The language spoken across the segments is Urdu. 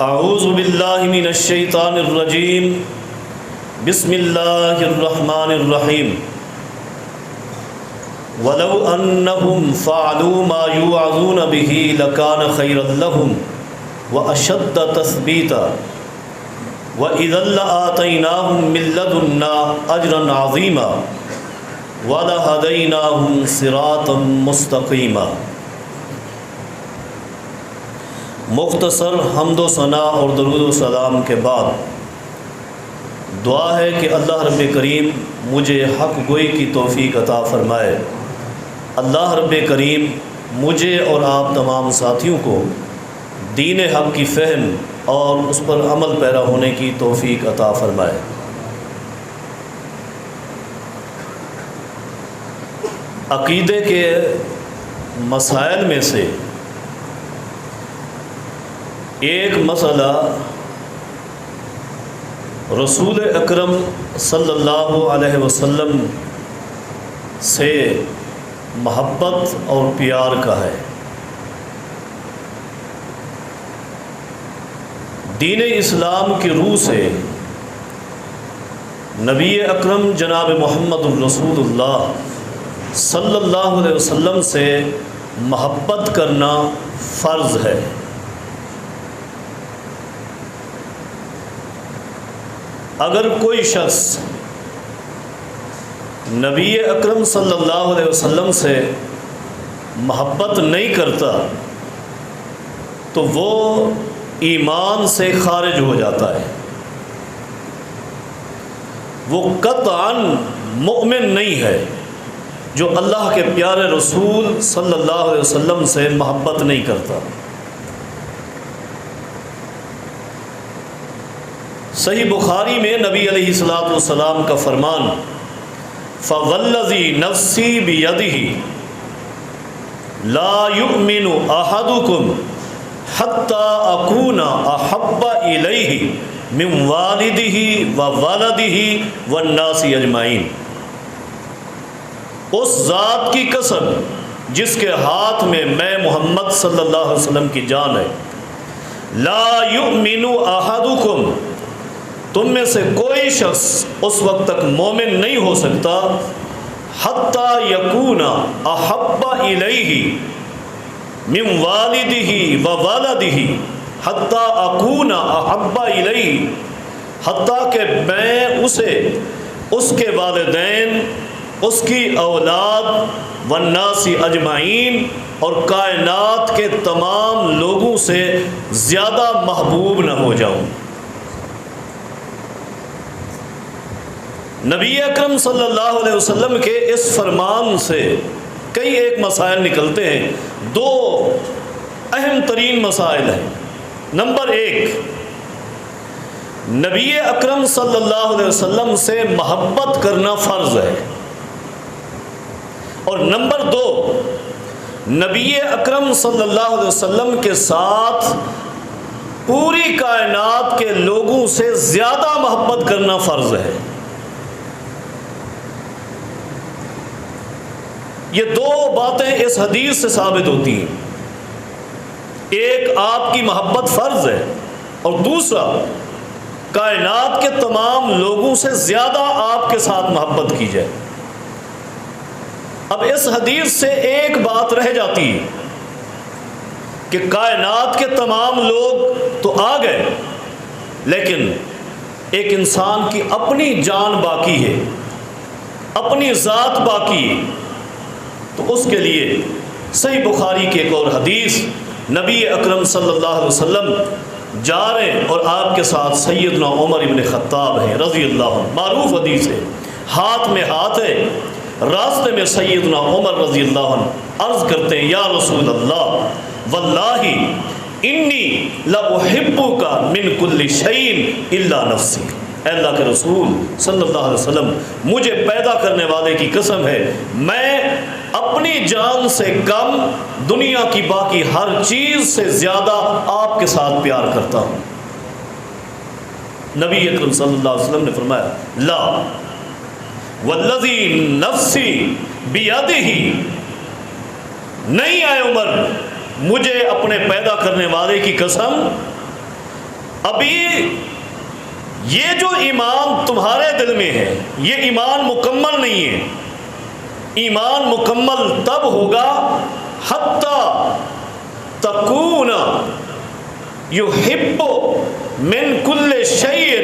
اعوذ باللہ من الشیطان الرجیم بسم اللہ الرحمن الرحیم ولو انہم فعلوا ما یوعظون به لکان خیرا لہم واشد تثبیتا وَإِذًا لَآتَيْنَاهُم مِّن لَّدُنَّا أَجْرًا عَظِيمًا وَلَهَدَيْنَاهُمْ صِرَاطًا مُّسْتَقِيمًا۔ مختصر حمد و ثنا اور درود و سلام کے بعد دعا ہے کہ اللہ رب کریم مجھے حق گوئی کی توفیق عطا فرمائے۔ اللہ رب کریم مجھے اور آپ تمام ساتھیوں کو دین حق کی فہم اور اس پر عمل پیرا ہونے کی توفیق عطا فرمائے۔ عقیدے کے مسائل میں سے ایک مسئلہ رسول اکرم صلی اللہ علیہ وسلم سے محبت اور پیار کا ہے۔ دین اسلام کی روح سے نبی اکرم جناب محمد الرسول اللہ صلی اللہ علیہ وسلم سے محبت کرنا فرض ہے۔ اگر کوئی شخص نبی اکرم صلی اللہ علیہ وسلم سے محبت نہیں کرتا تو وہ ایمان سے خارج ہو جاتا ہے، وہ قطعاً مومن نہیں ہے جو اللہ کے پیارے رسول صلی اللہ علیہ وسلم سے محبت نہیں کرتا۔ صحیح بخاری میں نبی علیہ الصلوۃ والسلام کا فرمان فوالذی نفسی بیدہ لا یؤمن احدکم حتی اکون احب الیہ من والدہ وولدہ والناس اجمعین۔ اس ذات کی قسم جس کے ہاتھ میں میں محمد صلی اللہ علیہ وسلم کی جان ہے، لا یؤمن احدکم، تم میں سے کوئی شخص اس وقت تک مومن نہیں ہو سکتا حتی یکون احب الیہ من والدہ وولدہ، حتی اکون احب الیہ، حتیٰ کہ میں اسے اس کے والدین، اس کی اولاد، والناس اجمعین، اور کائنات کے تمام لوگوں سے زیادہ محبوب نہ ہو جاؤں۔ نبی اکرم صلی اللہ علیہ وسلم کے اس فرمان سے کئی ایک مسائل نکلتے ہیں۔ دو اہم ترین مسائل ہیں۔ نمبر ایک، نبی اکرم صلی اللہ علیہ وسلم سے محبت کرنا فرض ہے، اور نمبر دو، نبی اکرم صلی اللہ علیہ وسلم کے ساتھ پوری کائنات کے لوگوں سے زیادہ محبت کرنا فرض ہے۔ یہ دو باتیں اس حدیث سے ثابت ہوتی ہیں۔ ایک، آپ کی محبت فرض ہے، اور دوسرا، کائنات کے تمام لوگوں سے زیادہ آپ کے ساتھ محبت کی جائے۔ اب اس حدیث سے ایک بات رہ جاتی ہے کہ کائنات کے تمام لوگ تو آ گئے، لیکن ایک انسان کی اپنی جان باقی ہے، اپنی ذات باقی ہے، تو اس کے لیے صحیح بخاری کی ایک اور حدیث، نبی اکرم صلی اللہ علیہ وسلم جا رہے ہیں اور آپ کے ساتھ سیدنا عمر ابن خطاب ہیں رضی اللہ عنہ، معروف حدیث ہے، ہاتھ میں ہاتھ ہے، راستے میں سیدنا عمر رضی اللہ عنہ عرض کرتے ہیں یا رسول اللہ واللہ انی لأحبک من کل شیء الا نفسی، اے اللہ کے رسول صلی اللہ علیہ وسلم، مجھے پیدا کرنے والے کی قسم ہے، میں اپنی جان سے کم دنیا کی باقی ہر چیز سے زیادہ آپ کے ساتھ پیار کرتا ہوں۔ نبی اکرم صلی اللہ علیہ وسلم نے فرمایا لا والذی نفسی بیدہ، نہیں اے عمر، مجھے اپنے پیدا کرنے والے کی قسم، ابھی یہ جو ایمان تمہارے دل میں ہے یہ ایمان مکمل نہیں ہے. ایمان مکمل تب ہوگا حتی تکون یحب من کل شیء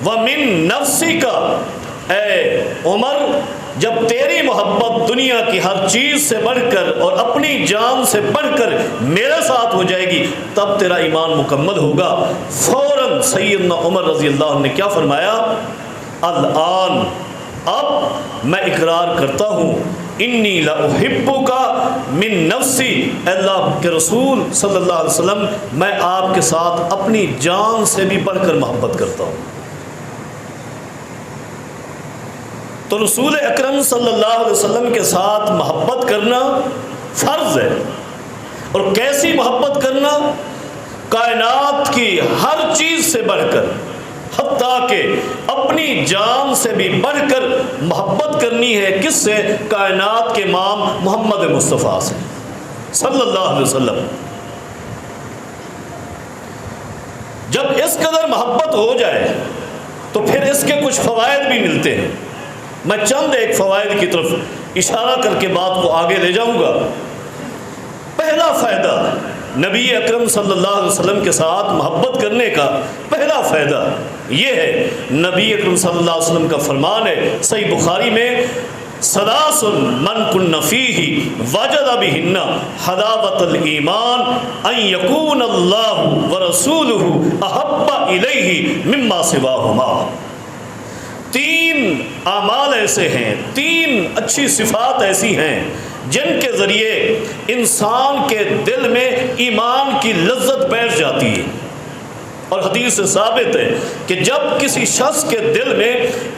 ومن نفسک. اے عمر، جب تیری محبت دنیا کی ہر چیز سے بڑھ کر اور اپنی جان سے بڑھ کر میرے ساتھ ہو جائے گی تب تیرا ایمان مکمل ہوگا. فوراً سیدنا عمر رضی اللہ عنہ نے کیا فرمایا؟ الآن، اب میں اقرار کرتا ہوں، انی لاحبک من نفسی. اللہ کے رسول صلی اللہ علیہ وسلم، میں آپ کے ساتھ اپنی جان سے بھی بڑھ کر محبت کرتا ہوں. تو رسول اکرم صلی اللہ علیہ وسلم کے ساتھ محبت کرنا فرض ہے. اور کیسی محبت کرنا؟ کائنات کی ہر چیز سے بڑھ کر، حتیٰ کہ اپنی جان سے بھی بڑھ کر محبت کرنی ہے. کس سے؟ کائنات کے امام محمد مصطفیٰ سے صلی اللہ علیہ وسلم. جب اس قدر محبت ہو جائے تو پھر اس کے کچھ فوائد بھی ملتے ہیں. میں چند ایک فوائد کی طرف اشارہ کر کے بات کو آگے لے جاؤں گا. پہلا فائدہ نبی اکرم صلی اللہ علیہ وسلم کے ساتھ محبت کرنے کا پہلا فائدہ یہ ہے، نبی اکرم صلی اللہ علیہ وسلم کا فرمان ہے صحیح بخاری میں، ثلاث من کن فیہ وجد بہن حلاوۃ الایمان ان یکون اللہ ورسولہ احب الیہ مما سواہما. تین اعمال ایسے ہیں، تین اچھی صفات ایسی ہیں جن کے ذریعے انسان کے دل میں ایمان کی لذت بیٹھ جاتی ہے. اور حدیث سے ثابت ہے کہ جب کسی شخص کے دل میں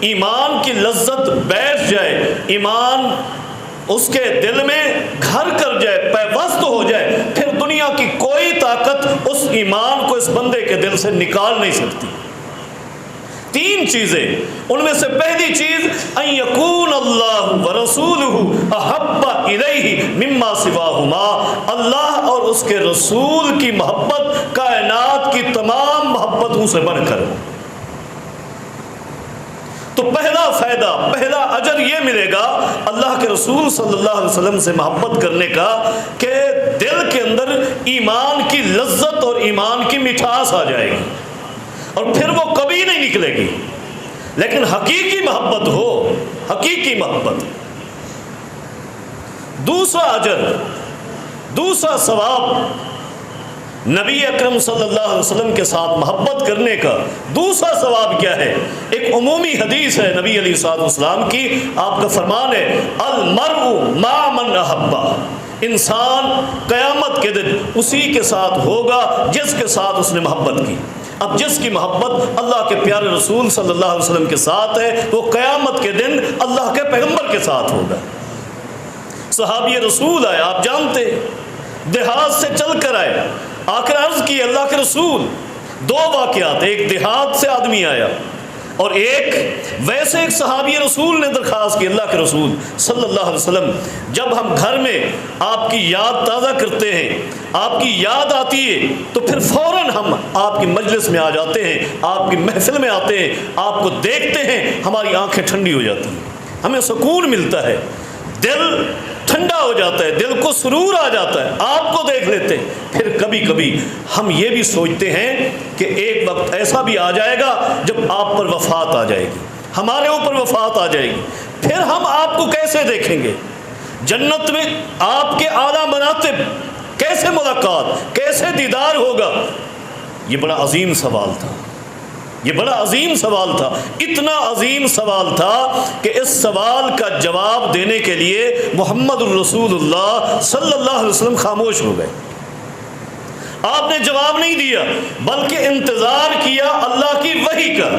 ایمان کی لذت بیٹھ جائے، ایمان اس کے دل میں گھر کر جائے، پیوست ہو جائے، پھر دنیا کی کوئی طاقت اس ایمان کو اس بندے کے دل سے نکال نہیں سکتی. تین چیزیں، ان میں سے پہلی چیز ان یکون اللہ ورسولہ احب الیہ مما سواہما، اللہ اور اس کے رسول کی محبت کائنات کی تمام محبتوں سے بڑھ کر. تو پہلا فائدہ، پہلا اجر یہ ملے گا اللہ کے رسول صلی اللہ علیہ وسلم سے محبت کرنے کا کہ دل کے اندر ایمان کی لذت اور ایمان کی مٹھاس آ جائے گی اور پھر وہ کبھی نہیں نکلے گی. لیکن حقیقی محبت ہو، حقیقی محبت. دوسرا اجر، دوسرا ثواب نبی اکرم صلی اللہ علیہ وسلم کے ساتھ محبت کرنے کا دوسرا ثواب کیا ہے؟ ایک عمومی حدیث ہے نبی علیہ الصلوۃ والسلام کی. آپ کا فرمان ہے المرء مع من احب. انسان قیامت کے دن اسی کے ساتھ ہوگا جس کے ساتھ اس نے محبت کی. اب جس کی محبت اللہ کے پیارے رسول صلی اللہ علیہ وسلم کے ساتھ ہے وہ قیامت کے دن اللہ کے پیغمبر کے ساتھ ہوگا. صحابی رسول آئے، آپ جانتے، دیہات سے چل کر آئے، آ کر عرض کی اللہ کے رسول. دو واقعات، ایک دیہات سے آدمی آیا اور ایک ویسے ایک صحابی رسول نے درخواست کی اللہ کے رسول صلی اللہ علیہ وسلم، جب ہم گھر میں آپ کی یاد تازہ کرتے ہیں، آپ کی یاد آتی ہے تو پھر فوراً ہم آپ کی مجلس میں آ جاتے ہیں، آپ کی محفل میں آتے ہیں، آپ کو دیکھتے ہیں، ہماری آنکھیں ٹھنڈی ہو جاتی ہیں، ہمیں سکون ملتا ہے، دل ٹھنڈا ہو جاتا ہے، دل کو سرور آ جاتا ہے، آپ کو دیکھ لیتے ہیں. پھر کبھی کبھی ہم یہ بھی سوچتے ہیں کہ ایک وقت ایسا بھی آ جائے گا جب آپ پر وفات آ جائے گی، ہمارے اوپر وفات آ جائے گی، پھر ہم آپ کو کیسے دیکھیں گے؟ جنت میں آپ کے اعلیٰ مناطب، کیسے ملاقات، کیسے دیدار ہوگا؟ یہ بڑا عظیم سوال تھا، یہ بڑا عظیم سوال تھا، اتنا عظیم سوال تھا کہ اس سوال کا جواب دینے کے لیے محمد الرسول اللہ صلی اللہ علیہ وسلم خاموش ہو گئے. آپ نے جواب نہیں دیا بلکہ انتظار کیا اللہ کی وحی کا.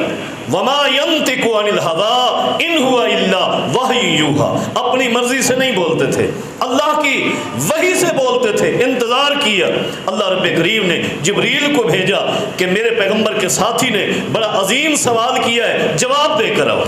وما ينطق عن الهوى ان هو الا وحی یوحى. اپنی مرضی سے نہیں بولتے تھے، اللہ کی وحی سے بولتے تھے. انتظار کیا، اللہ رب کریم نے جبریل کو بھیجا کہ میرے پیغمبر کے ساتھی نے بڑا عظیم سوال کیا ہے، جواب دے کر آؤ.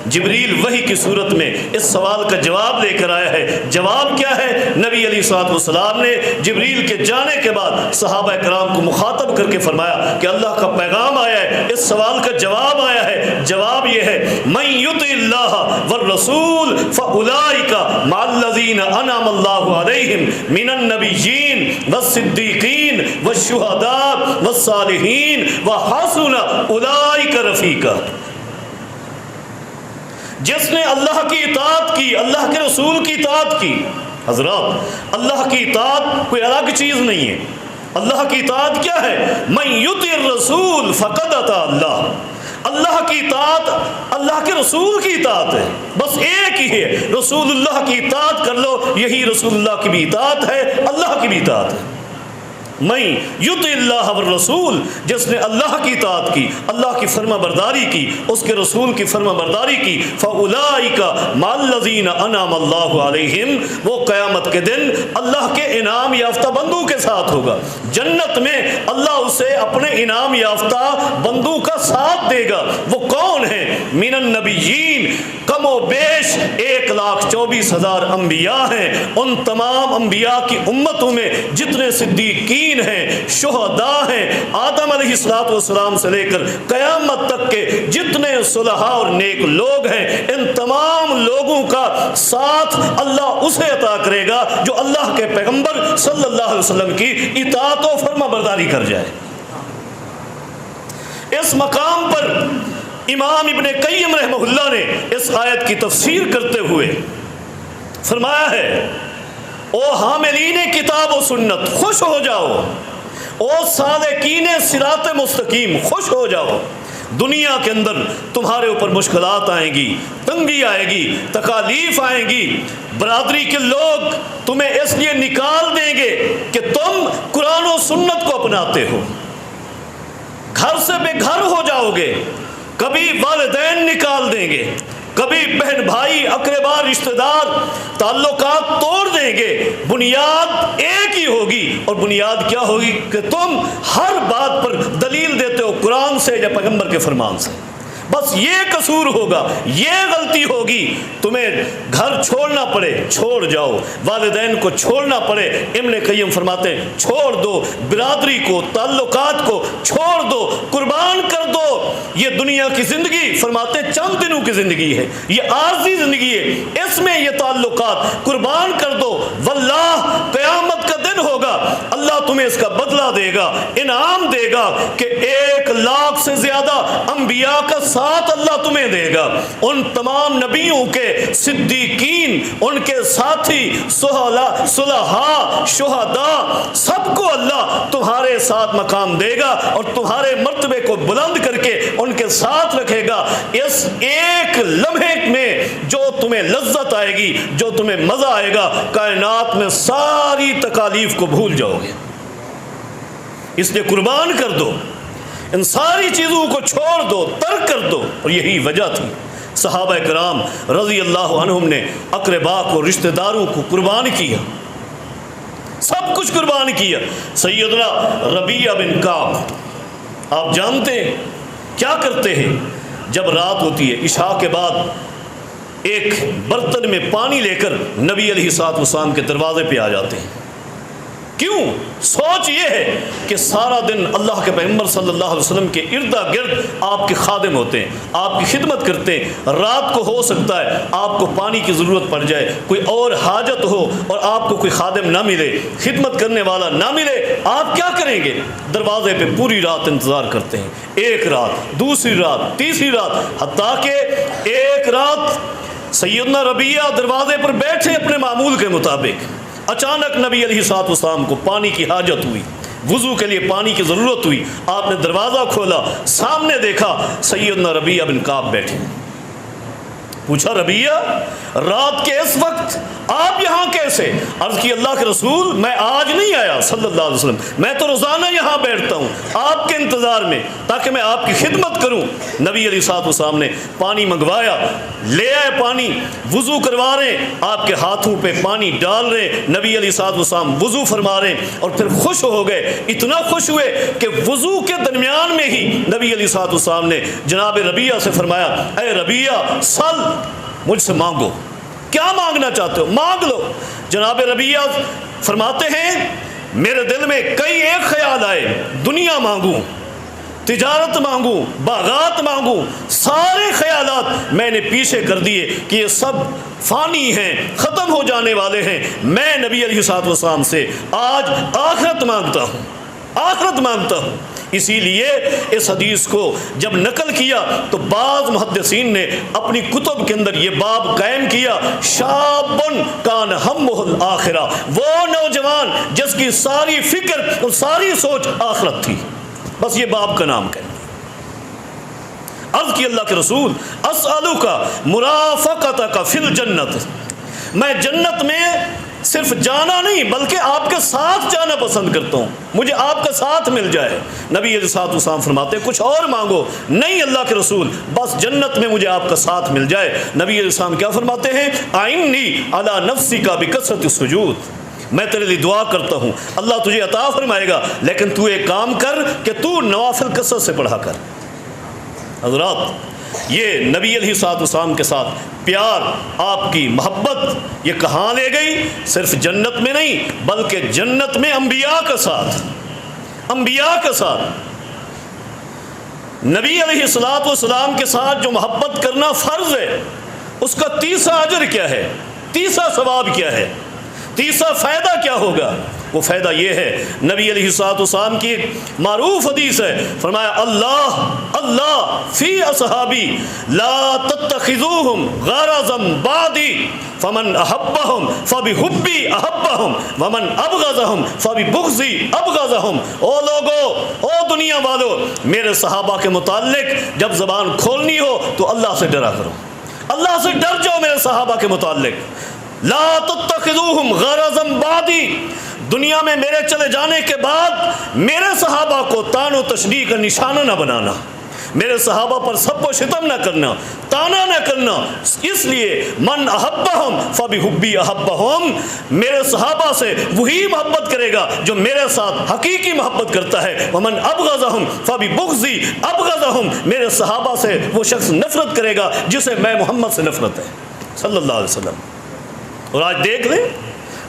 جبریل وحی کی صورت میں اس سوال کا جواب لے کر آیا ہے۔ جواب کیا ہے؟ نبی علیہ الصلوۃ والسلام نے جبریل کے جانے کے بعد صحابہ کرام کو مخاطب کر کے فرمایا کہ اللہ کا پیغام آیا ہے، اس سوال کا جواب آیا ہے۔ جواب یہ ہے، من یطع اللہ والرسول فاولئک مع الذین انعم اللہ علیہم من النبیین والصدیقین والشہداء والصالحین وحسن اولئک رفیقا۔ جس نے اللہ کی اطاعت کی، اللہ کے رسول کی اطاعت کی، حضرات اللہ کی اطاعت کوئی الگ چیز نہیں ہے۔ اللہ کی اطاعت کیا ہے؟ من یطع الرسول فقد اطاع اللہ۔ اللہ کی اطاعت اللہ کے رسول کی اطاعت ہے، بس ایک ہی ہے، رسول اللہ کی اطاعت کر لو، یہی رسول اللہ کی بھی اطاعت ہے، اللہ کی بھی اطاعت ہے۔ من یطع اللہ والرسول، جس نے اللہ کی اطاعت کی، اللہ کی فرما برداری کی، اس کے رسول کی فرما برداری کی، فاولئک مع الذین انعم اللہ علیہم، وہ قیامت کے دن اللہ کے انعام یافتہ بندوں کے ساتھ ہوگا۔ جنت میں اللہ اسے اپنے انعام یافتہ بندوں کا ساتھ دے گا۔ وہ کون ہیں؟ من النبیین، کم و بیش 1,24,000 انبیاء ہیں۔ ان تمام انبیاء کی امتوں میں جتنے صدیقین ہیں، شہداء ہیں، آدم علیہ السلام سے لے کر قیامت تک کے جتنے صلحاء اور نیک لوگ ہیں، ان تمام لوگوں کا ساتھ اللہ اسے عطا کرے گا جو اللہ کے پیغمبر صلی اللہ علیہ وسلم کی اطاعت و فرما برداری کر جائے۔ اس مقام پر امام ابن قیم رحمہ اللہ نے اس آیت کی تفسیر کرتے ہوئے فرمایا ہے، او حاملین کتاب و سنت خوش ہو جاؤ، او سالکین صراط مستقیم خوش ہو جاؤ۔ دنیا کے اندر تمہارے اوپر مشکلات آئیں گی، تنگی آئے گی، تکالیف آئیں گی، برادری کے لوگ تمہیں اس لیے نکال دیں گے کہ تم قرآن و سنت کو اپناتے ہو، گھر سے بے گھر ہو جاؤ گے، کبھی والدین نکال دیں گے، کبھی بہن بھائی اقربا رشتہ دار تعلقات توڑ دیں گے، بنیاد ایک ہی ہوگی، اور بنیاد کیا ہوگی کہ تم ہر بات پر دلیل دیتے ہو قرآن سے یا پیغمبر کے فرمان سے۔ بس یہ قصور ہوگا، یہ غلطی ہوگی، تمہیں گھر چھوڑنا پڑے چھوڑ جاؤ، والدین کو چھوڑنا پڑے، ابن قیم فرماتے ہیں چھوڑ دو، برادری کو تعلقات کو چھوڑ دو، قربان کر دو۔ یہ دنیا کی زندگی فرماتے ہیں چند دنوں کی زندگی ہے، یہ عارضی زندگی ہے، اس میں یہ تعلقات قربان کر دو، واللہ قیامت کا دن ہوگا، اللہ تمہیں اس کا بدلہ دے گا، انعام دے گا کہ 1,00,000 سے زیادہ انبیاء کا ساتھ اللہ تمہیں دے گا۔ ان تمام نبیوں کے صدیقین، ان کے ساتھی، صلحاء، شہداء، سب کو اللہ تمہارے ساتھ مقام دے گا اور تمہارے مرتبے کو بلند کر کے ان کے ساتھ رکھے گا۔ اس ایک لمحے میں جو تمہیں لذت آئے گی، جو تمہیں مزہ آئے گا، کائنات میں ساری تکالیف کو بھول جاؤ گے۔ اس لیے قربان کر دو، ان ساری چیزوں کو چھوڑ دو، ترک کر دو۔ اور یہی وجہ تھی صحابہ کرام رضی اللہ عنہم نے اقربا کو، رشتہ داروں کو قربان کیا، سب کچھ قربان کیا۔ سیدنا ربیعہ بن کعب آپ جانتے ہیں کیا کرتے ہیں؟ جب رات ہوتی ہے عشاء کے بعد ایک برتن میں پانی لے کر نبی علیہ الصلوۃ والسلام کے دروازے پہ آ جاتے ہیں۔ کیوں؟ سوچ یہ ہے کہ سارا دن اللہ کے پیغمبر صلی اللہ علیہ وسلم کے ارد گرد آپ کے خادم ہوتے ہیں، آپ کی خدمت کرتے ہیں، رات کو ہو سکتا ہے آپ کو پانی کی ضرورت پڑ جائے، کوئی اور حاجت ہو اور آپ کو کوئی خادم نہ ملے، خدمت کرنے والا نہ ملے، آپ کیا کریں گے؟ دروازے پہ پوری رات انتظار کرتے ہیں، ایک رات، دوسری رات، تیسری رات، حتیٰ کہ ایک رات سیدنا ربیعہ دروازے پر بیٹھے اپنے معمول کے مطابق، اچانک نبی علیہ الصلوۃ والسلام کو پانی کی حاجت ہوئی، وضو کے لیے پانی کی ضرورت ہوئی، آپ نے دروازہ کھولا، سامنے دیکھا سیدنا ربیعہ بن کعب بیٹھے، پوچھا ربیہ رات کے اس وقت آپ یہاں کیسے؟ عرض کی اللہ کے رسول میں آج نہیں آیا صلی اللہ علیہ وسلم، میں تو روزانہ یہاں بیٹھتا ہوں آپ کے انتظار میں تاکہ میں آپ کی خدمت کروں۔ نبی علیہ الصلوۃ والسلام نے پانی منگوایا، لے آئے پانی، وضو کروا رہے ہیں، آپ کے ہاتھوں پہ پانی ڈال رہے ہیں، نبی علیہ الصلوۃ والسلام وضو فرما رہے ہیں اور پھر خوش ہو گئے، اتنا خوش ہوئے کہ وضو کے درمیان میں ہی نبی علیہ الصلوۃ والسلام نے جناب ربیہ سے فرمایا اے ربیہ سل، مجھ سے مانگو، کیا مانگنا چاہتے ہو مانگ لو۔ جناب ربیہ فرماتے ہیں میرے دل میں کئی ایک خیال آئے، دنیا مانگوں، تجارت مانگوں، باغات مانگوں، سارے خیالات میں نے پیچھے کر دیے کہ یہ سب فانی ہیں، ختم ہو جانے والے ہیں۔ میں نبی علیہ الصلوۃ والسلام سے آج آخرت مانگتا ہوں، آخرت مانگتا ہوں۔ اسی لیے اس حدیث کو جب نقل کیا تو بعض محدثین نے اپنی کتب کے اندر یہ باب قائم کیا، شاب کان ہمہ الآخرہ، وہ نوجوان جس کی ساری فکر اور ساری سوچ آخرت تھی، بس یہ باب کا نام کہیں۔ عرض کی اللہ کے رسول اسألک مرافقتک فی الجنت، میں جنت میں صرف جانا نہیں بلکہ آپ کے ساتھ جانا پسند کرتا ہوں، مجھے آپ کا ساتھ مل جائے۔ نبی علیہ الصلوۃ والسلام فرماتے کچھ اور مانگو، نہیں اللہ کے رسول بس جنت میں مجھے آپ کا ساتھ مل جائے۔ نبی علیہ السلام کیا فرماتے ہیں اعنی علی نفسک بکثرۃ السجود، میں تیرے لیے دعا کرتا ہوں اللہ تجھے عطا فرمائے گا، لیکن تو ایک کام کر کہ تو نوافل کثرت سے پڑھا کر۔ حضرات یہ نبی علیہ الصلوۃ والسلام کے ساتھ پیار، آپ کی محبت یہ کہاں لے گئی؟ صرف جنت میں نہیں بلکہ جنت میں انبیاء کا ساتھ، انبیاء کا ساتھ۔ نبی علیہ الصلوۃ والسلام کے ساتھ جو محبت کرنا فرض ہے، اس کا تیسرا اجر کیا ہے، تیسرا ثواب کیا ہے، تیسرا فائدہ کیا ہوگا؟ وہ فائدہ یہ ہے، نبی علیہ الصلوۃ والسلام کی ایک معروف حدیث ہے، فرمایا اللہ اللہ فی اصحابی لا تتخذوہم غرضا بعدی فمن احبہم فبحبی احبہم ومن ابغضہم فببغضی ابغضہم۔ او لوگو، او دنیا والو، میرے صحابہ کے متعلق جب زبان کھولنی ہو تو اللہ سے ڈرا کرو، اللہ سے ڈر جاؤ میرے صحابہ کے متعلق۔ لا تتخذوہم غرضا بعدی، دنیا میں میرے چلے جانے کے بعد میرے صحابہ کو طعن و تشنیع کا نشانہ نہ بنانا، میرے صحابہ پر سب و شتم نہ کرنا، طعنہ نہ کرنا۔ اس لیے من احبہم فبحبی احبہم، میرے صحابہ سے وہی محبت کرے گا جو میرے ساتھ حقیقی محبت کرتا ہے۔ ومن ابغضہم فببغضی ابغضہم، میرے صحابہ سے وہ شخص نفرت کرے گا جسے میں محمد سے نفرت ہے صلی اللہ علیہ وسلم۔ اور آج دیکھ لیں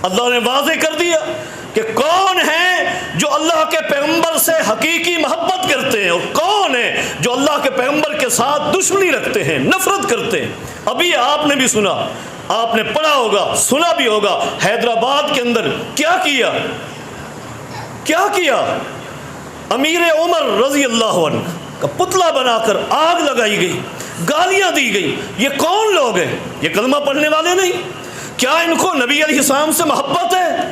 اللہ نے واضح کر دیا کہ کون ہیں جو اللہ کے پیغمبر سے حقیقی محبت کرتے ہیں اور کون ہیں جو اللہ کے پیغمبر کے ساتھ دشمنی رکھتے ہیں، نفرت کرتے ہیں۔ ابھی آپ نے بھی سنا، آپ نے پڑھا ہوگا، سنا بھی ہوگا، حیدرآباد کے اندر کیا کیا، کیا کیا؟ امیر عمر رضی اللہ عنہ کا پتلا بنا کر آگ لگائی گئی، گالیاں دی گئی۔ یہ کون لوگ ہیں؟ یہ کلمہ پڑھنے والے نہیں؟ کیا ان کو نبی علیہ السلام سے محبت ہے؟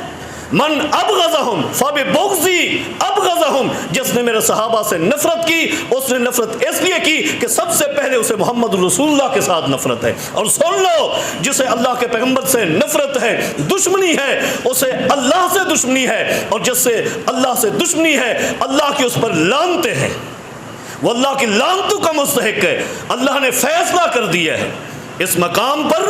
من ابغضہم فببغضی ابغضہم، جس نے میرے صحابہ سے نفرت کی اس نے نفرت اس لیے کی کہ سب سے پہلے اسے محمد رسول اللہ کے ساتھ نفرت ہے۔ اور سن لو، جسے اللہ کے پیغمبر سے نفرت ہے، دشمنی ہے، اسے اللہ سے دشمنی ہے، اور جس سے اللہ سے دشمنی ہے اللہ کی اس پر لعنتیں ہیں، وہ اللہ کی لعنتوں کا مستحق ہے۔ اللہ نے فیصلہ کر دیا ہے اس مقام پر،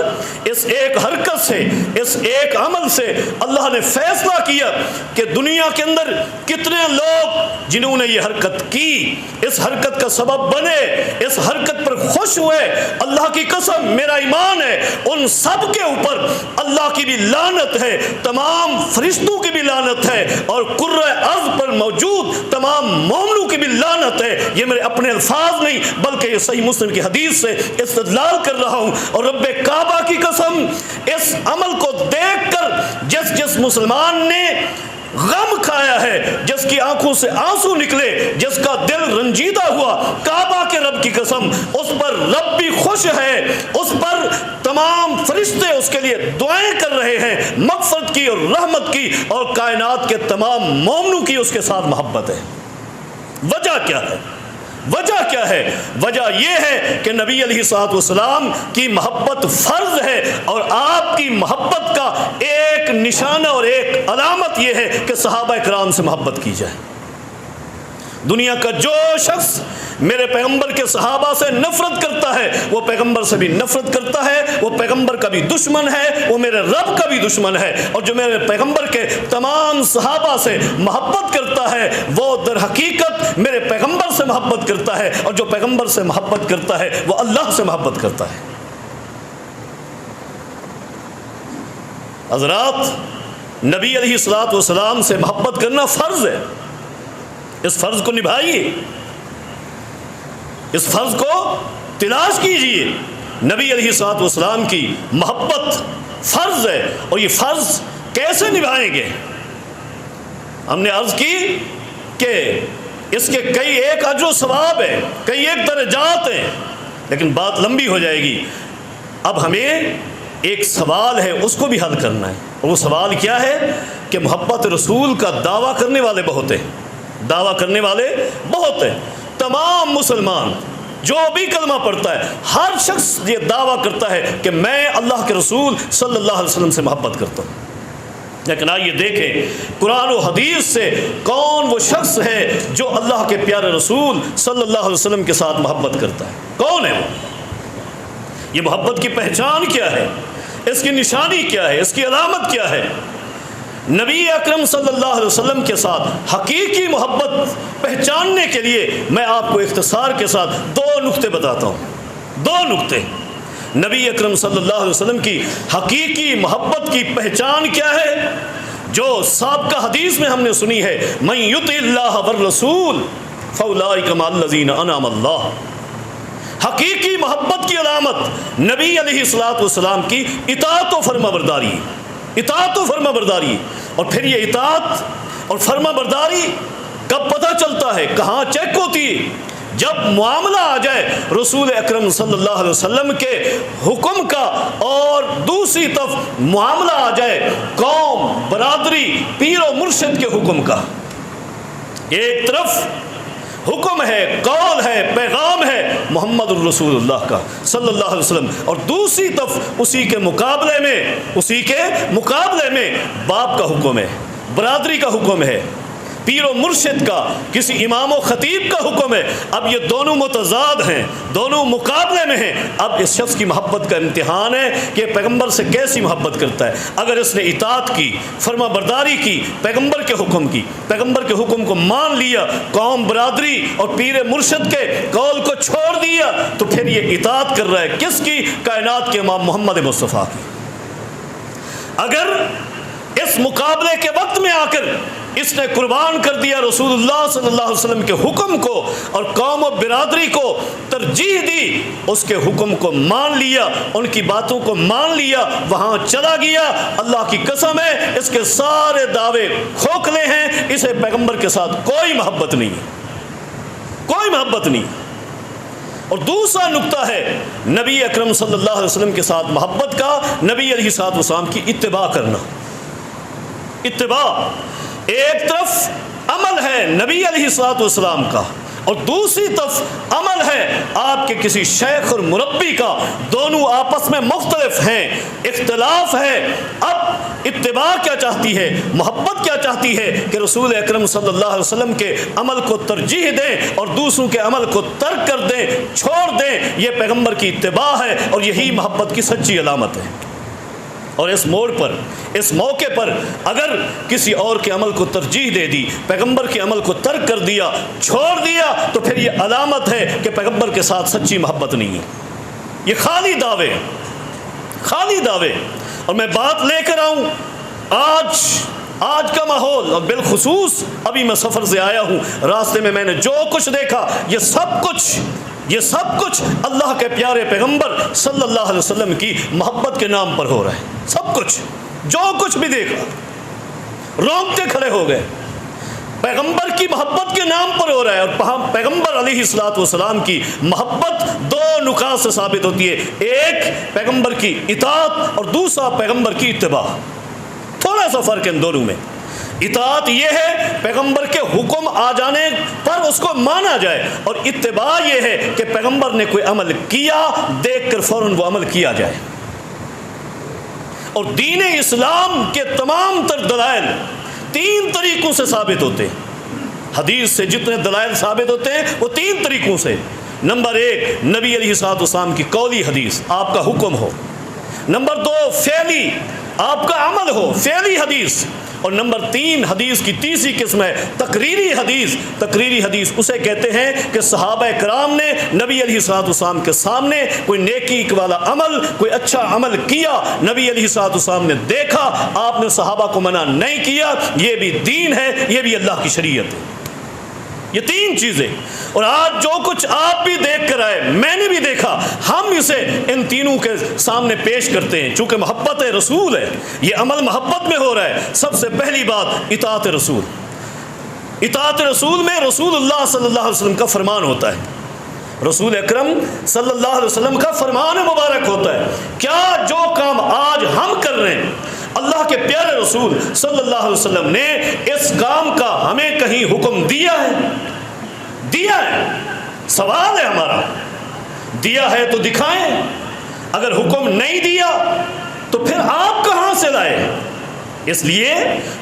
اس ایک حرکت سے، اس ایک عمل سے اللہ نے فیصلہ کیا کہ دنیا کے اندر کتنے لوگ جنہوں نے یہ حرکت کی، اس حرکت کا سبب بنے، اس حرکت پر خوش ہوئے، اللہ کی قسم میرا ایمان ہے ان سب کے اوپر اللہ کی بھی لعنت ہے، تمام فرشتوں کی بھی لعنت ہے، اور کرۂ ارض پر موجود تمام مومنوں کی بھی لعنت ہے۔ یہ میرے اپنے الفاظ نہیں بلکہ یہ صحیح مسلم کی حدیث سے استدلال کر رہا ہوں، اور رب کعبہ کی قسم اس عمل کو دیکھ کر جس مسلمان نے غم کھایا ہے، جس کی آنکھوں سے آنسو نکلے، جس کا دل رنجیدہ ہوا، کعبہ کے رب کی قسم اس پر رب بھی خوش ہے، اس پر تمام فرشتے اس کے لیے دعائیں کر رہے ہیں مغفرت کی اور رحمت کی، اور کائنات کے تمام مومنوں کی اس کے ساتھ محبت ہے۔ وجہ کیا ہے؟ وجہ کیا ہے؟ وجہ یہ ہے کہ نبی علیہ الصلوۃ والسلام کی محبت فرض ہے، اور آپ کی محبت کا ایک نشانہ اور ایک علامت یہ ہے کہ صحابہ کرام سے محبت کی جائے۔ دنیا کا جو شخص میرے پیغمبر کے صحابہ سے نفرت کرتا ہے وہ پیغمبر سے بھی نفرت کرتا ہے، وہ پیغمبر کا بھی دشمن ہے، وہ میرے رب کا بھی دشمن ہے، اور جو میرے پیغمبر کے تمام صحابہ سے محبت کرتا ہے وہ در حقیقت میرے پیغمبر سے محبت کرتا ہے، اور جو پیغمبر سے محبت کرتا ہے وہ اللہ سے محبت کرتا ہے۔ حضرات، نبی علیہ الصلوۃ والسلام سے محبت کرنا فرض ہے، اس فرض کو نبھائیے، اس فرض کو تلاش کیجئے۔ نبی علیہ الصلوۃ والسلام کی محبت فرض ہے، اور یہ فرض کیسے نبھائیں گے؟ ہم نے عرض کی کہ اس کے کئی ایک اجر و ثواب ہیں، کئی ایک درجات ہیں، لیکن بات لمبی ہو جائے گی۔ اب ہمیں ایک سوال ہے، اس کو بھی حل کرنا ہے، اور وہ سوال کیا ہے کہ محبت رسول کا دعویٰ کرنے والے بہت ہیں، دعویٰ کرنے والے بہت ہیں۔ تمام مسلمان جو بھی کلمہ پڑھتا ہے، ہر شخص یہ دعویٰ کرتا ہے کہ میں اللہ کے رسول صلی اللہ علیہ وسلم سے محبت کرتا ہوں۔ لیکن آئیے دیکھیں قرآن و حدیث سے کون وہ شخص ہے جو اللہ کے پیارے رسول صلی اللہ علیہ وسلم کے ساتھ محبت کرتا ہے؟ کون ہے وہ؟ یہ محبت کی پہچان کیا ہے؟ اس کی نشانی کیا ہے؟ اس کی علامت کیا ہے؟ نبی اکرم صلی اللہ علیہ وسلم کے ساتھ حقیقی محبت پہچاننے کے لیے میں آپ کو اختصار کے ساتھ 2 نقطے بتاتا ہوں، 2 نقطے۔ نبی اکرم صلی اللہ علیہ وسلم کی حقیقی محبت کی پہچان کیا ہے؟ جو سابقہ حدیث میں ہم نے سنی ہے، من یطع اللہ والرسول فاولئک مع الذین انعم اللہ۔ حقیقی محبت کی علامت نبی علیہ الصلوۃ والسلام کی اطاعت و فرما برداری، اطاعت و فرما برداری۔ اور پھر یہ اطاعت اور فرما برداری کب پتہ چلتا ہے، کہاں چیک ہوتی ہے؟ جب معاملہ آ جائے رسول اکرم صلی اللہ علیہ وسلم کے حکم کا، اور دوسری طرف معاملہ آ جائے قوم، برادری، پیر و مرشد کے حکم کا۔ ایک طرف حکم ہے، قول ہے، پیغام ہے محمد الرسول اللہ کا صلی اللہ علیہ وسلم، اور دوسری طرف اسی کے مقابلے میں باپ کا حکم ہے، برادری کا حکم ہے، پیر و مرشد کا، کسی امام و خطیب کا حکم ہے۔ اب یہ دونوں متضاد ہیں، دونوں مقابلے میں ہیں۔ اب اس شخص کی محبت کا امتحان ہے کہ پیغمبر سے کیسی محبت کرتا ہے۔ اگر اس نے اطاعت کی، فرما برداری کی، پیغمبر کے حکم کی، پیغمبر کے حکم کو مان لیا، قوم، برادری اور پیر مرشد کے قول کو چھوڑ دیا، تو پھر یہ اطاعت کر رہا ہے کس کی؟ کائنات کے امام محمد مصطفیٰ کی۔ اگر اس مقابلے کے وقت میں آ کر اس نے قربان کر دیا رسول اللہ صلی اللہ علیہ وسلم کے حکم کو اور قوم و برادری کو ترجیح دی، اس کے حکم کو مان لیا، ان کی باتوں کو مان لیا، وہاں چلا گیا، اللہ کی قسم ہے اس کے سارے دعوے کھوکھلے ہیں، اسے پیغمبر کے ساتھ کوئی محبت نہیں، کوئی محبت نہیں۔ اور دوسرا نقطہ ہے نبی اکرم صلی اللہ علیہ وسلم کے ساتھ محبت کا، نبی علیہ الصلوۃ والسلام کی اتباع کرنا۔ اتباع ایک طرف عمل ہے نبی علیہ الصلوۃ والسلام کا، اور دوسری طرف عمل ہے آپ کے کسی شیخ اور مربی کا، دونوں آپس میں مختلف ہیں، اختلاف ہے۔ اب اتباع کیا چاہتی ہے، محبت کیا چاہتی ہے کہ رسول اکرم صلی اللہ علیہ وسلم کے عمل کو ترجیح دیں اور دوسروں کے عمل کو ترک کر دیں، چھوڑ دیں۔ یہ پیغمبر کی اتباع ہے، اور یہی محبت کی سچی علامت ہے۔ اور اس موڑ پر، اس موقع پر اگر کسی اور کے عمل کو ترجیح دے دی، پیغمبر کے عمل کو ترک کر دیا، چھوڑ دیا، تو پھر یہ علامت ہے کہ پیغمبر کے ساتھ سچی محبت نہیں ہے۔ یہ خالی دعوے، خالی دعوے۔ اور میں بات لے کر آؤں آج کا ماحول، اور بالخصوص ابھی میں سفر سے آیا ہوں، راستے میں نے جو کچھ دیکھا، یہ سب کچھ اللہ کے پیارے پیغمبر صلی اللہ علیہ وسلم کی محبت کے نام پر ہو رہا ہے۔ سب کچھ، جو کچھ بھی دیکھا، رونگٹے کھڑے ہو گئے، پیغمبر کی محبت کے نام پر ہو رہا ہے۔ اور پیغمبر علیہ الصلوۃ والسلام کی محبت 2 نکات سے ثابت ہوتی ہے، ایک پیغمبر کی اطاعت اور دوسرا پیغمبر کی اتباع۔ تھوڑا سا فرق ہے ان دونوں میں۔ اطاعت یہ ہے پیغمبر کے حکم آ جانے پر اس کو مانا جائے، اور اتباع یہ ہے کہ پیغمبر نے کوئی عمل کیا دیکھ کر فوراً وہ عمل کیا جائے۔ اور دین اسلام کے تمام تر دلائل 3 طریقوں سے ثابت ہوتے ہیں۔ حدیث سے جتنے دلائل ثابت ہوتے ہیں وہ 3 طریقوں سے۔ نمبر 1 نبی علیہ الصلوۃ والسلام کی قولی حدیث، آپ کا حکم ہو۔ نمبر 2 فعلی، آپ کا عمل ہو، فعلی حدیث۔ اور نمبر 3 حدیث کی تیسری قسم ہے تقریری حدیث۔ تقریری حدیث اسے کہتے ہیں کہ صحابہ کرام نے نبی علیہ الصلوۃ والسلام کے سامنے کوئی نیکی والا عمل، کوئی اچھا عمل کیا، نبی علیہ الصلوۃ والسلام نے دیکھا، آپ نے صحابہ کو منع نہیں کیا، یہ بھی دین ہے، یہ بھی اللہ کی شریعت ہے۔ یہ 3 چیزیں، اور آج جو کچھ آپ بھی دیکھ کر آئے، میں نے بھی دیکھا، ہم اسے ان تینوں کے سامنے پیش کرتے ہیں۔ چونکہ محبت رسول ہے، یہ عمل محبت میں ہو رہا ہے۔ سب سے پہلی بات اطاعت رسول۔ اطاعت رسول میں رسول اللہ صلی اللہ علیہ وسلم کا فرمان ہوتا ہے، رسول اکرم صلی اللہ علیہ وسلم کا فرمان مبارک ہوتا ہے۔ کیا جو کام آج ہم کر رہے ہیں، اللہ کے پیارے رسول صلی اللہ علیہ وسلم نے اس کام کا ہمیں کہیں حکم دیا ہے؟ دیا ہے؟ سوال ہے ہمارا، دیا ہے تو دکھائیں۔ اگر حکم نہیں دیا تو پھر آپ کہاں سے لائے؟ اس لیے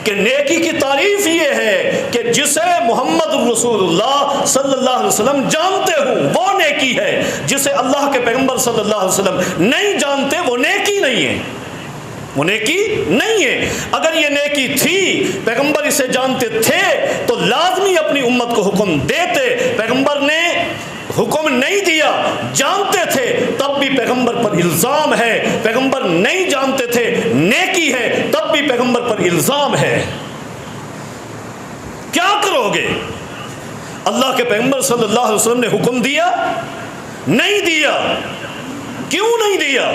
کہ نیکی کی تعریف یہ ہے کہ جسے محمد رسول اللہ صلی اللہ علیہ وسلم جانتے ہوں وہ نیکی ہے، جسے اللہ کے پیغمبر صلی اللہ علیہ وسلم نہیں جانتے وہ نیکی نہیں ہے، وہ نیکی نہیں ہے۔ اگر یہ نیکی تھی، پیغمبر اسے جانتے تھے تو لازمی اپنی امت کو حکم دیتے۔ پیغمبر نے حکم نہیں دیا، جانتے تھے، تب بھی پیغمبر پر الزام ہے۔ پیغمبر نہیں جانتے تھے، نیکی ہے، تب بھی پیغمبر پر الزام ہے۔ کیا کرو گے؟ اللہ کے پیغمبر صلی اللہ علیہ وسلم نے حکم دیا؟ نہیں دیا۔ کیوں نہیں دیا؟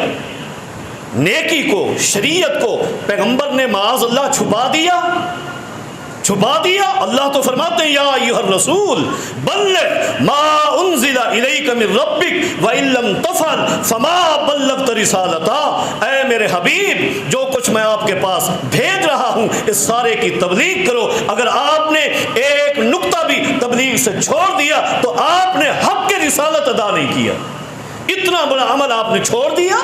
نیکی کو، شریعت کو پیغمبر نے معاذ اللہ چھپا دیا، چھپا دیا۔ اللہ تو فرماتے ہیں یا ایھا الرسول بلغ ما انزل الیک من ربک وان لم تفعل فما بلغت رسالتا۔ اے میرے حبیب، جو کچھ میں آپ کے پاس بھیج رہا ہوں اس سارے کی تبلیغ کرو۔ اگر آپ نے ایک نقطہ بھی تبلیغ سے چھوڑ دیا تو آپ نے حق کی رسالت ادا نہیں کیا۔ اتنا بڑا عمل آپ نے چھوڑ دیا،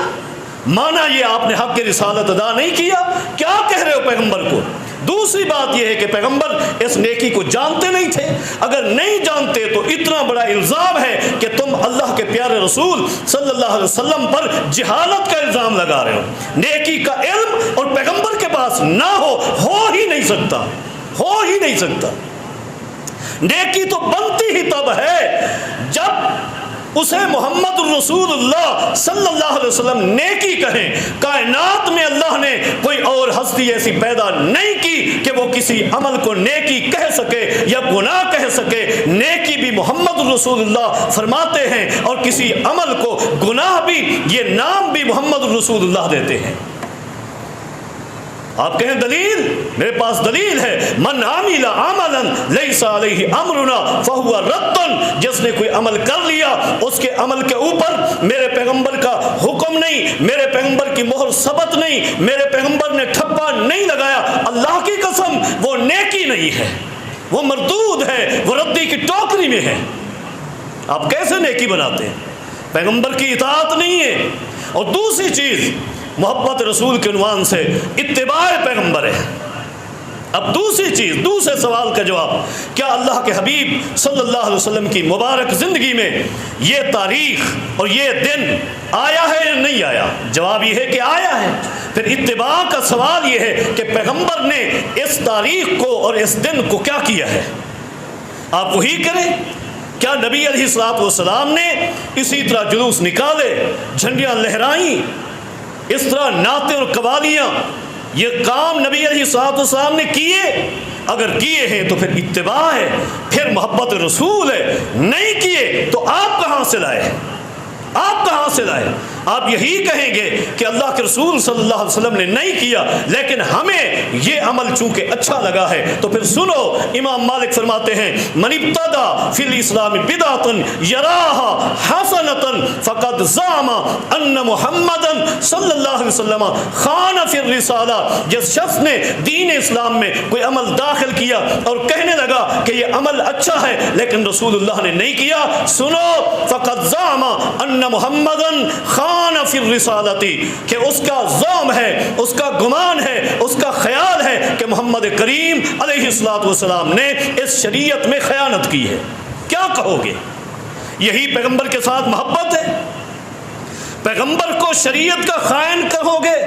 مانا یہ آپ نے حق کی رسالت ادا نہیں کیا۔ کیا کہہ رہے ہو پیغمبر کو؟ دوسری بات یہ ہے کہ پیغمبر اس نیکی کو جانتے نہیں تھے۔ اگر نہیں جانتے تو اتنا بڑا الزام ہے کہ تم اللہ کے پیارے رسول صلی اللہ علیہ وسلم پر جہالت کا الزام لگا رہے ہو۔ نیکی کا علم اور پیغمبر کے پاس نہ ہو ہی نہیں سکتا، ہو ہی نہیں سکتا۔ نیکی تو بنتی ہی تب ہے جب اسے محمد الرسول اللہ صلی اللہ علیہ وسلم نیکی کہیں۔ کائنات میں اللہ نے کوئی اور ہستی ایسی پیدا نہیں کی کہ وہ کسی عمل کو نیکی کہہ سکے یا گناہ کہہ سکے۔ نیکی بھی محمد الرسول اللہ فرماتے ہیں، اور کسی عمل کو گناہ بھی، یہ نام بھی محمد الرسول اللہ دیتے ہیں۔ آپ کہیں دلیل؟ میرے پاس دلیل ہے۔ من عمل عملا لیس علیہ امرنا فہو رد۔ جس نے کوئی عمل کر لیا، اس کے عمل کے اوپر میرے پیغمبر کا حکم نہیں، میرے پیغمبر کی مہر ثبت نہیں، میرے پیغمبر نے ٹھپا نہیں لگایا، اللہ کی قسم وہ نیکی نہیں ہے، وہ مردود ہے، وہ ردی کی ٹوکری میں ہے۔ آپ کیسے نیکی بناتے ہیں؟ پیغمبر کی اطاعت نہیں ہے۔ اور دوسری چیز، محبت رسول کے عنوان سے اتباع پیغمبر ہے۔ اب دوسری چیز، دوسرے سوال کا جواب، کیا اللہ کے حبیب صلی اللہ علیہ وسلم کی مبارک زندگی میں یہ تاریخ اور یہ دن آیا ہے یا نہیں آیا؟ جواب یہ ہے کہ آیا ہے۔ پھر اتباع کا سوال یہ ہے کہ پیغمبر نے اس تاریخ کو اور اس دن کو کیا کیا ہے؟ آپ وہی کریں۔ کیا نبی علیہ الصلوۃ والسلام نے اسی طرح جلوس نکالے، جھنڈیاں لہرائیں، اس طرح نعتیں اور قوالیاں، یہ کام نبی علیہ الصلوۃ والسلام نے کیے؟ اگر کیے ہیں تو پھر اتباع ہے، پھر محبت رسول ہے۔ نہیں کیے تو آپ کہاں سے لائے؟ آپ کہاں سے لائے؟ آپ یہی کہیں گے کہ اللہ کے رسول صلی اللہ علیہ وسلم نے نہیں کیا لیکن ہمیں یہ عمل چونکہ اچھا لگا ہے. تو پھر سنو امام مالک فرماتے ہیں من ابتدع فی الاسلام بدعۃ یراها حسنۃ فقد زعم ان محمدا صلی اللہ علیہ وسلم خان فی الرسالہ. جس شخص نے دین اسلام میں کوئی عمل داخل کیا اور کہنے لگا کہ یہ عمل اچھا ہے لیکن رسول اللہ نے نہیں کیا, سنو فقد زعم ان محمدا خان فی الرسالۃ, کہ اس کا زعم ہے, اس کا گمان ہے, اس کا خیال ہے کہ محمد کریم علیہ الصلوۃ والسلام نے اس شریعت میں خیانت کی ہے. کیا کہو گے؟ یہی پیغمبر کے ساتھ محبت ہے؟ پیغمبر کو شریعت کا خائن کہو گے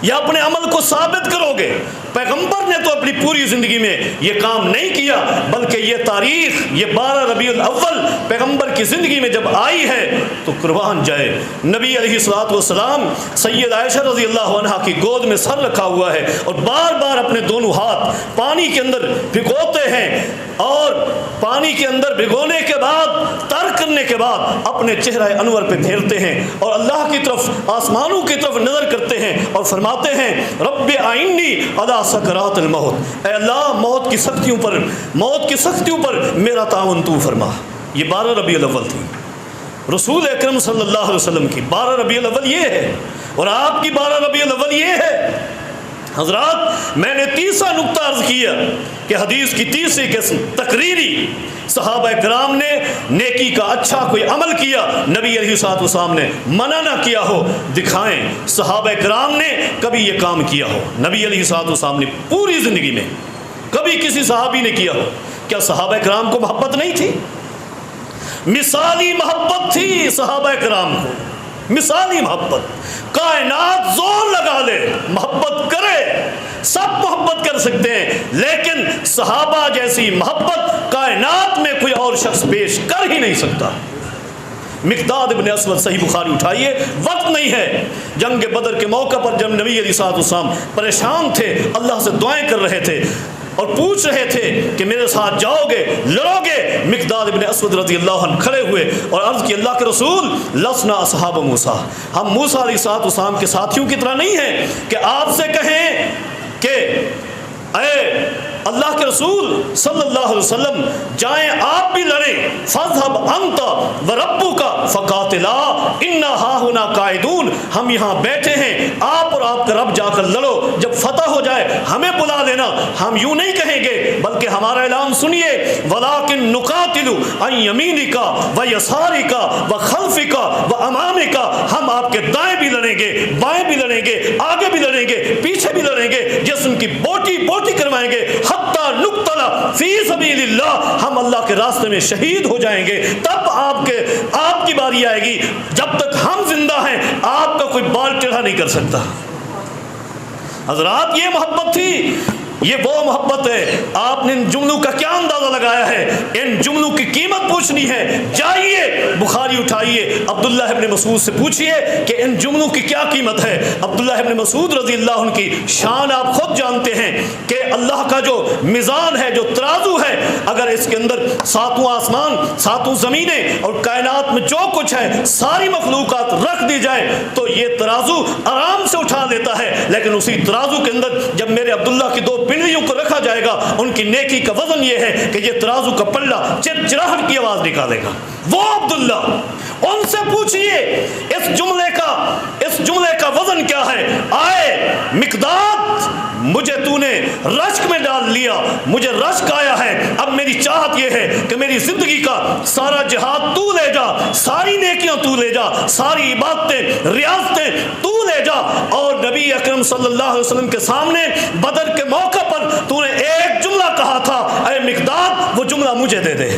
یا اپنے عمل کو ثابت کرو گے؟ پیغمبر نے تو اپنی پوری زندگی میں یہ کام نہیں کیا, بلکہ یہ تاریخ, یہ 12 ربیع الاول پیغمبر کی زندگی میں جب آئی ہے تو قربان جائے نبی علیہ الصلوۃ والسلام سید عائشہ رضی اللہ عنہا کی گود میں سر رکھا ہوا ہے اور بار بار اپنے دونوں ہاتھ پانی کے اندر بھگوتے ہیں اور پانی کے اندر بھگونے کے بعد تر کرنے کے بعد اپنے چہرہ انور پہ پھیرتے ہیں اور اللہ کی طرف, آسمانوں کی طرف نظر کرتے ہیں اور فرماتے ہیں رب اعنی علی سکرات الموت, اے اللہ موت کی سختیوں پر میرا تعاون تو فرما. یہ 12 ربیع الاول تھی رسول اکرم صلی اللہ علیہ وسلم کی. 12 ربیع الاول یہ ہے اور آپ کی 12 ربیع الاول یہ ہے. حضرات میں نے تیسرا نقطہ عرض کیا کہ حدیث کی تیسری قسم تقریری, صحابہ کرام نے نیکی کا اچھا کوئی عمل کیا, نبی علیہ الصلوۃ والسلام نے منع نہ کیا ہو, دکھائیں صحابہ کرام نے کبھی یہ کام کیا ہو. نبی علیہ الصلوۃ والسلام نے پوری زندگی میں کبھی کسی صحابی نے کیا ہو؟ کیا صحابہ کرام کو محبت نہیں تھی؟ مثالی محبت تھی صحابہ کرام کو, مثالی محبت. کائنات زور لگا لے محبت کرے, سب محبت کر سکتے ہیں, لیکن صحابہ جیسی محبت کائنات میں کوئی اور شخص پیش کر ہی نہیں سکتا. مقداد ابن اسود, صحیح بخاری اٹھائیے, وقت نہیں ہے. جنگ بدر کے موقع پر جب نبی علیہ الصلوۃ والسلام پریشان تھے, اللہ سے دعائیں کر رہے تھے اور پوچھ رہے تھے کہ میرے ساتھ جاؤ گے, لڑو گے, مقداد ابن اسود رضی اللہ عنہ کھڑے ہوئے اور عرض کی اللہ کے رسول لسنا اصحاب موسیٰ, ہم موسیٰ علیہ الصلوۃ والسلام کے ساتھیوں کی طرح نہیں ہیں کہ آپ سے کہیں کہ اے اللہ کے رسول صلی اللہ علیہ وسلم جائیں آپ بھی لڑیں, فاذهب انت وربک فقاتلا انا ہاہنا قاعدون, ہم یہاں بیٹھے ہیں, آپ اور آپ کا رب جا کر لڑو, جب فتح ہو جائے ہمیں بلا لینا. ہم یوں نہیں کہیں گے بلکہ ہمارا اعلان سنیے, ولکن نقاتل عن یمینک ویسارک وخلفک وامامک, ہم آپ کے دائیں بھی لڑیں گے, بائیں بھی لڑیں گے, آگے بھی لڑیں گے, پیچھے بھی لڑیں گے, جسم کی بوٹی بوٹی کروائیں گے, حتی نقتل فی سبیل اللہ, ہم اللہ کے راستے میں شہید ہو جائیں گے. تب آپ کی باری آئے گی, جب تک ہم زندہ ہیں آپ کا کوئی بال ٹیڑھا نہیں کر سکتا. حضرات یہ محبت تھی, یہ وہ محبت ہے. آپ نے ان جملوں کا کیا اندازہ لگایا ہے؟ ان جملوں کی قیمت پوچھنی ہے, جائیے بخاری اٹھائیے, عبداللہ ابن مسعود سے پوچھئے کہ ان جملوں کی کیا قیمت ہے. عبداللہ ابن مسعود رضی اللہ عنہ کی شان آپ خود جانتے ہیں کہ اللہ کا جو میزان ہے, جو ترازو ہے, اگر اس کے اندر 7 آسمان 7 زمینیں اور کائنات میں جو کچھ ہے ساری مخلوقات رکھ دی جائے تو یہ ترازو آرام سے اٹھا لیتا ہے, لیکن اسی ترازو کے اندر جب میرے عبداللہ کی 2 پنڈلیوں کو رکھا جائے گا, ان کی نیکی کا وزن یہ ہے کہ یہ ترازو کا پلہ چرچراہٹ کی آواز نکالے گا. وہ عبداللہ, ان سے پوچھئے اس جملے کا وزن کیا ہے. آئے مقداد, مجھے تو نے رشک میں ڈال لیا, مجھے رشک آیا ہے, اب میری چاہت یہ ہے کہ میری زندگی کا سارا جہاد تو لے جا, ساری نیکیاں تو لے جا, ساری عبادتیں ریاضتیں تو لے جا. اور نبی اکرم صلی اللہ علیہ وسلم کے سامنے بدر کے موقع پر تو نے ایک جملہ کہا تھا, اے مقداد وہ جملہ مجھے دے دے.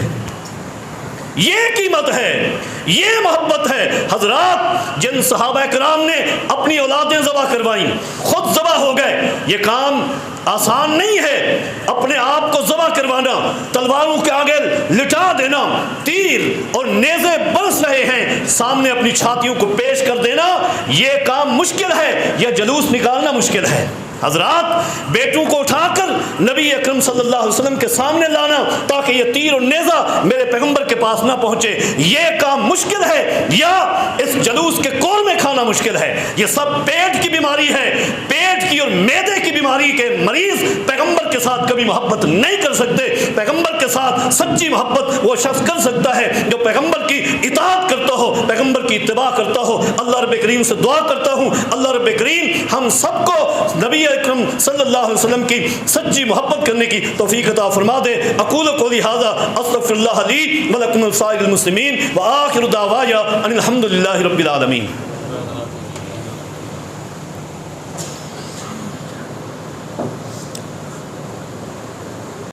یہ قیمت ہے, یہ محبت ہے. حضرات جن صحابہ کرام نے اپنی اولادیں ذبح کروائیں, خود ذبح ہو گئے, یہ کام آسان نہیں ہے. اپنے آپ کو ذبح کروانا, تلواروں کے آگے لٹا دینا, تیر اور نیزے برس رہے ہیں, سامنے اپنی چھاتیوں کو پیش کر دینا, یہ کام مشکل ہے, یہ جلوس نکالنا مشکل ہے. حضرات بیٹوں کو اٹھا کر نبی اکرم صلی اللہ علیہ وسلم کے سامنے لانا تاکہ یہ تیر اور نیزہ میرے پیغمبر کے پاس نہ پہنچے، یہ کام مشکل ہے، یا اس جلوس کے کور میں کھانا مشکل ہے؟ یہ سب پیٹ کی بیماری ہے، پیٹ کی اور معدے کی بیماری کے مریض پیغمبر کے ساتھ کبھی محبت نہیں کر سکتے۔ پیغمبر کے ساتھ سچی محبت وہ شخص کر سکتا ہے جو پیغمبر کی اطاعت کرتا ہو، پیغمبر کی اتباع کرتا ہو۔ اللہ رب کریم سے دعا کرتا ہوں اللہ رب کریم ہم سب کو نبی اکرم صلی اللہ علیہ وسلم کی سچی محبت کرنے کی توفیق عطا فرما دے۔ اقول قولی ھذا استغفر اللہ لی ولکم ولسائر المسلمین وآخر دعوایا ان الحمد للہ رب العالمین۔